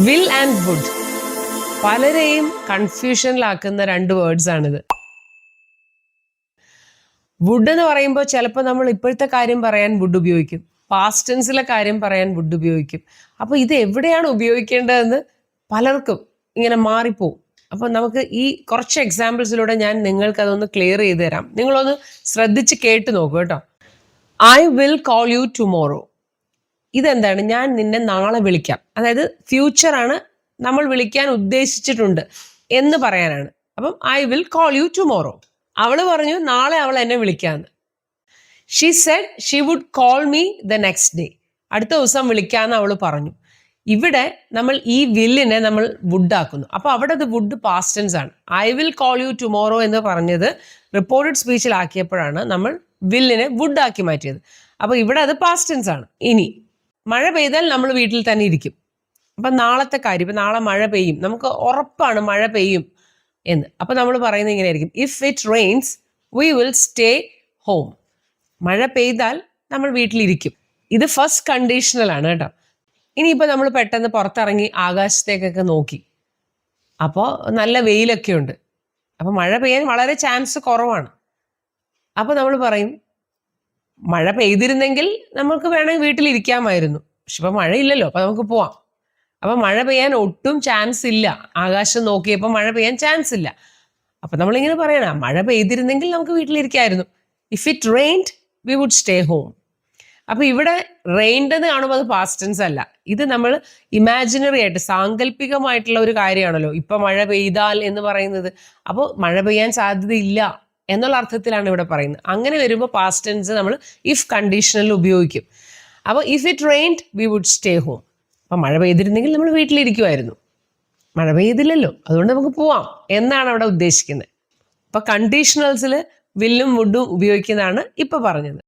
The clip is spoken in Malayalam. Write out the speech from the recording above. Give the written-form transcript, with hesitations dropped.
വിൽ ആൻഡ് വുഡ് പലരെയും കൺഫ്യൂഷനിലാക്കുന്ന രണ്ട് വേർഡ്സ് ആണിത്. വുഡ് എന്ന് പറയുമ്പോൾ ചിലപ്പോൾ നമ്മൾ ഇപ്പോഴത്തെ കാര്യം പറയാൻ വുഡ് ഉപയോഗിക്കും, പാസ്റ്റ് ടെൻസിലെ കാര്യം പറയാൻ വുഡ് ഉപയോഗിക്കും. അപ്പോൾ ഇത് എവിടെയാണ് ഉപയോഗിക്കേണ്ടതെന്ന് പലർക്കും ഇങ്ങനെ മാറിപ്പോവും. അപ്പോൾ നമുക്ക് ഈ കുറച്ച് എക്സാമ്പിൾസിലൂടെ ഞാൻ നിങ്ങൾക്ക് അതൊന്ന് ക്ലിയർ ചെയ്ത് തരാം. നിങ്ങളൊന്ന് ശ്രദ്ധിച്ച് കേട്ട് നോക്കൂ കേട്ടോ. I will call you tomorrow. ഇതെന്താണ്? ഞാൻ നിന്നെ നാളെ വിളിക്കാം. അതായത് ഫ്യൂച്ചറാണ്, നമ്മൾ വിളിക്കാൻ ഉദ്ദേശിച്ചിട്ടുണ്ട് എന്ന് പറയാനാണ്. അപ്പം I will call you tomorrow. അവള് പറഞ്ഞു നാളെ അവൾ എന്നെ വിളിക്കാന്ന്. She said she would call me the next day. അടുത്ത ദിവസം വിളിക്കാന്ന് അവൾ പറഞ്ഞു. ഇവിടെ നമ്മൾ ഈ വില്ലിനെ നമ്മൾ വുഡ് ആക്കുന്നു. അപ്പൊ അവിടെ അത് വുഡ് പാസ്റ്റ് ടെൻസ് ആണ്. I will call you tomorrow എന്ന് പറഞ്ഞത് റിപ്പോർട്ടഡ് സ്പീച്ചിലാക്കിയപ്പോഴാണ് നമ്മൾ വില്ലിനെ വുഡ് ആക്കി മാറ്റിയത്. അപ്പൊ ഇവിടെ അത് പാസ്റ്റ് ടെൻസ് ആണ്. ഇനി മഴ പെയ്താൽ നമ്മൾ വീട്ടിൽ തന്നെ ഇരിക്കും. അപ്പൊ നാളത്തെ കാര്യം, ഇപ്പൊ നാളെ മഴ പെയ്യും, നമുക്ക് ഉറപ്പാണ് മഴ പെയ്യും എന്ന്. അപ്പൊ നമ്മൾ പറയുന്നത് ഇങ്ങനെ ആയിരിക്കും, if it rains we will stay home. മഴ പെയ്താൽ നമ്മൾ വീട്ടിലിരിക്കും. ഇത് ഫസ്റ്റ് കണ്ടീഷണൽ ആണ് കേട്ടോ. ഇനിയിപ്പോൾ നമ്മൾ പെട്ടെന്ന് പുറത്തിറങ്ങി ആകാശത്തേക്കൊക്കെ നോക്കി, അപ്പോൾ നല്ല വെയിലൊക്കെ ഉണ്ട്, അപ്പോൾ മഴ പെയ്യാൻ വളരെ ചാൻസ് കുറവാണ്. അപ്പോൾ നമ്മൾ പറയും മഴ പെയ്തിരുന്നെങ്കിൽ നമുക്ക് വേണമെങ്കിൽ വീട്ടിലിരിക്കാമായിരുന്നു, പക്ഷെ ഇപ്പം മഴയില്ലല്ലോ, അപ്പോൾ നമുക്ക് പോവാം. അപ്പം മഴ പെയ്യാൻ ഒട്ടും ചാൻസ് ഇല്ല, ആകാശം നോക്കിയപ്പോൾ മഴ പെയ്യാൻ ചാൻസ് ഇല്ല. അപ്പം നമ്മളിങ്ങനെ പറയണം മഴ പെയ്തിരുന്നെങ്കിൽ നമുക്ക് വീട്ടിലിരിക്കാമായിരുന്നു. If it rained we would stay home. അപ്പൊ ഇവിടെ റെയിൻഡ് എന്ന് കാണുമ്പോൾ അത് പാസ്റ്റ് ടെൻസ് അല്ല, ഇത് നമ്മൾ ഇമാജിനറി ആയിട്ട് സാങ്കല്പികമായിട്ടുള്ള ഒരു കാര്യമാണല്ലോ ഇപ്പൊ മഴ പെയ്താൽ എന്ന് പറയുന്നത്. അപ്പോൾ മഴ പെയ്യാൻ സാധ്യതയില്ല എന്നുള്ള അർത്ഥത്തിലാണ് ഇവിടെ പറയുന്നത്. അങ്ങനെ വരുമ്പോൾ പാസ്റ്റ് ടെൻസ് നമ്മൾ ഇഫ് കണ്ടീഷണൽ ഉപയോഗിക്കും. അപ്പോൾ if it rained we would stay home. അപ്പൊ മഴ പെയ്തിരുന്നെങ്കിൽ നമ്മൾ വീട്ടിലിരിക്കുമായിരുന്നു, മഴ പെയ്തില്ലല്ലോ, അതുകൊണ്ട് നമുക്ക് പോവാം എന്നാണ് അവിടെ ഉദ്ദേശിക്കുന്നത്. അപ്പൊ കണ്ടീഷണൽസിൽ വില്ലും വുഡും ഉപയോഗിക്കുന്നതാണ് ഇപ്പൊ പറഞ്ഞത്.